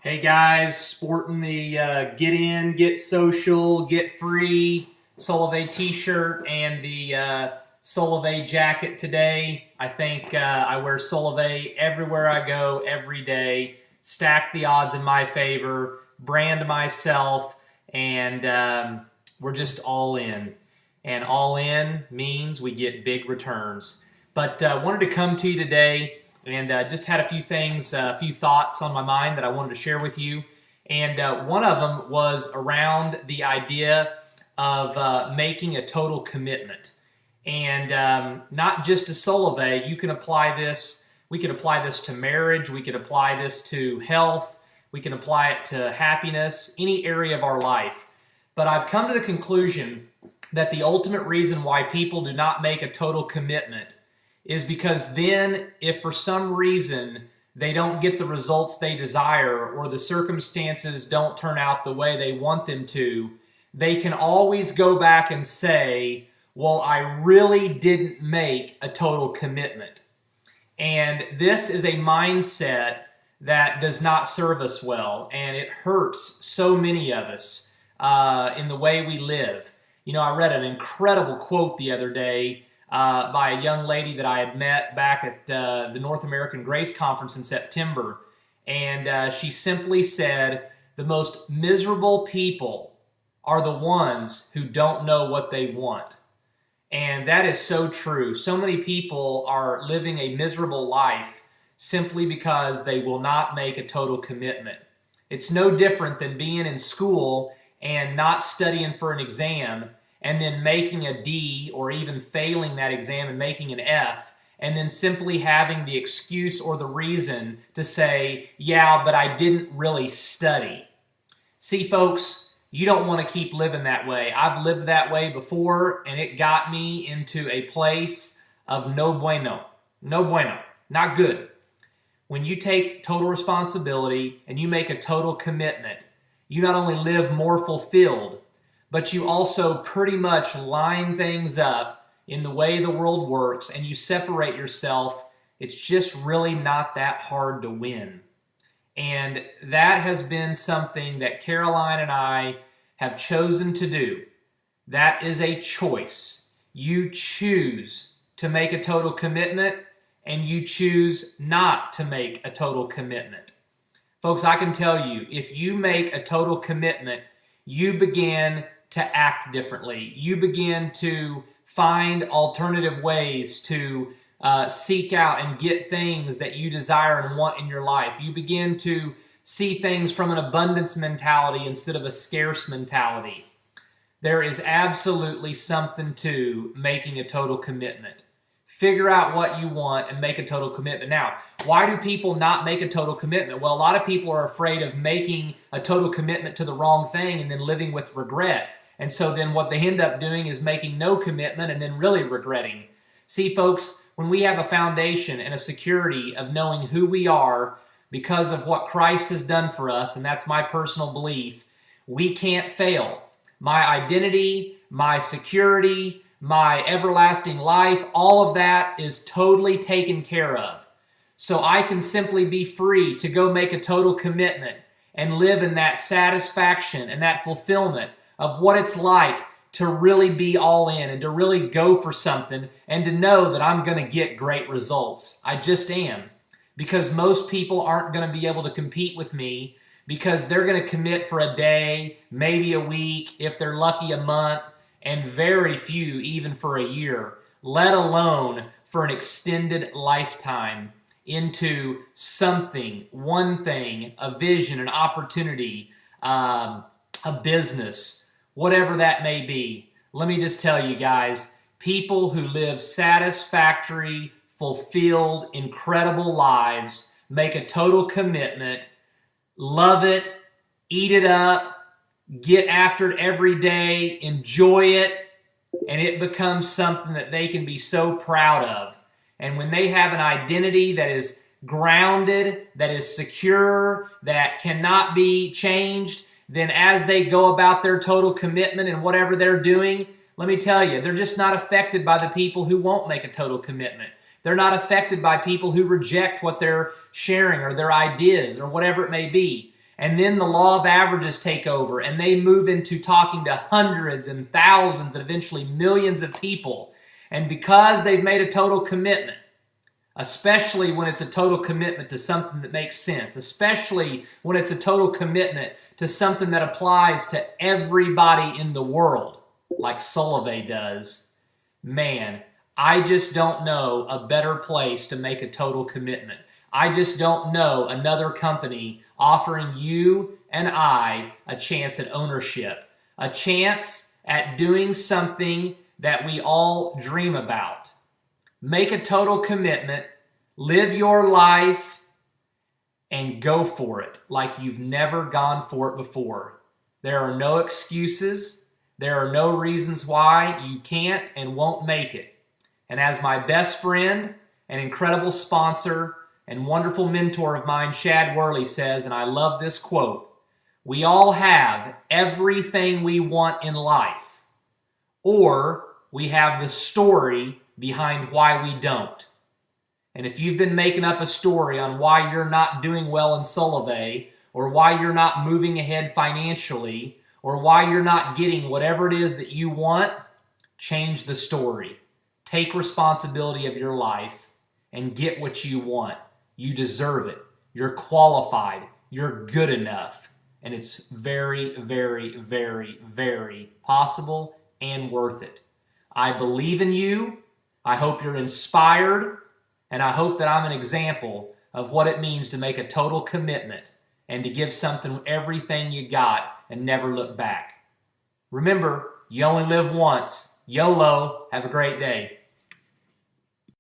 Hey guys, sporting the get in, get social, get free Solavei t-shirt and the Solavei jacket today. I think I wear Solavei everywhere I go, every day. Stack the odds in my favor, brand myself, and we're just all in. And all in means we get big returns. But wanted to come to you today and just had a few things, a few thoughts on my mind that I wanted to share with you. And one of them was around the idea of making a total commitment. And not just to Solavei, you can apply this, we could apply this to marriage, we could apply this to health, we can apply it to happiness, any area of our life. But I've come to the conclusion that the ultimate reason why people do not make a total commitment is because then, if for some reason they don't get the results they desire or the circumstances don't turn out the way they want them to, they can always go back and say, well, I really didn't make a total commitment. And this is a mindset that does not serve us well, and it hurts so many of us in the way we live. You know, I read an incredible quote the other day by a young lady that I had met back at the North American Grace Conference in September. And she simply said, the most miserable people are the ones who don't know what they want. And that is so true. So many people are living a miserable life simply because they will not make a total commitment. It's no different than being in school and not studying for an exam and then making a D or even failing that exam and making an F, and then simply having the excuse or the reason to say, yeah, but I didn't really study. See, folks, you don't want to keep living that way. I've lived that way before, and it got me into a place of no bueno. No bueno. Not good. When you take total responsibility and you make a total commitment, you not only live more fulfilled, but you also pretty much line things up in the way the world works, and you separate yourself. It's just really not that hard to win. And that has been something that Caroline and I have chosen to do. That is a choice. You choose to make a total commitment, and you choose not to make a total commitment. Folks, I can tell you, if you make a total commitment, you begin to act differently. You begin to find alternative ways to seek out and get things that you desire and want in your life. You begin to see things from an abundance mentality instead of a scarce mentality. There is absolutely something to making a total commitment. Figure out what you want and make a total commitment. Now, why do people not make a total commitment? Well, a lot of people are afraid of making a total commitment to the wrong thing and then living with regret. And so then what they end up doing is making no commitment and then really regretting. See, folks, when we have a foundation and a security of knowing who we are because of what Christ has done for us, and that's my personal belief, we can't fail. My identity, my security, my everlasting life, all of that is totally taken care of. So I can simply be free to go make a total commitment and live in that satisfaction and that fulfillment of what it's like to really be all in and to really go for something and to know that I'm going to get great results. I just am. Because most people aren't going to be able to compete with me because they're going to commit for a day, maybe a week, if they're lucky a month, and very few even for a year, let alone for an extended lifetime into something, one thing, a vision, an opportunity, a business, whatever that may be. Let me just tell you guys, people who live satisfactory, fulfilled, incredible lives, make a total commitment, love it, eat it up, get after it every day, enjoy it, and it becomes something that they can be so proud of. And when they have an identity that is grounded, that is secure, that cannot be changed, then as they go about their total commitment and whatever they're doing, let me tell you, they're just not affected by the people who won't make a total commitment. They're not affected by people who reject what they're sharing or their ideas or whatever it may be. And then the law of averages take over, and they move into talking to hundreds and thousands and eventually millions of people. And because they've made a total commitment, especially when it's a total commitment to something that makes sense, especially when it's a total commitment to something that applies to everybody in the world, like Solavei does, man, I just don't know a better place to make a total commitment. I just don't know another company offering you and I a chance at ownership, a chance at doing something that we all dream about. Make a total commitment, live your life, and go for it like you've never gone for it before. There are no excuses. There are no reasons why you can't and won't make it. And as my best friend and incredible sponsor and wonderful mentor of mine, Shad Worley, says, and I love this quote, we all have everything we want in life, or we have the story behind why we don't. And if you've been making up a story on why you're not doing well in Solavei, or why you're not moving ahead financially, or why you're not getting whatever it is that you want, change the story. Take responsibility of your life and get what you want. You deserve it. You're qualified. You're good enough. And it's very, very, very, very possible and worth it. I believe in you. I hope you're inspired. And I hope that I'm an example of what it means to make a total commitment and to give something everything you got and never look back. Remember, you only live once. YOLO. Have a great day.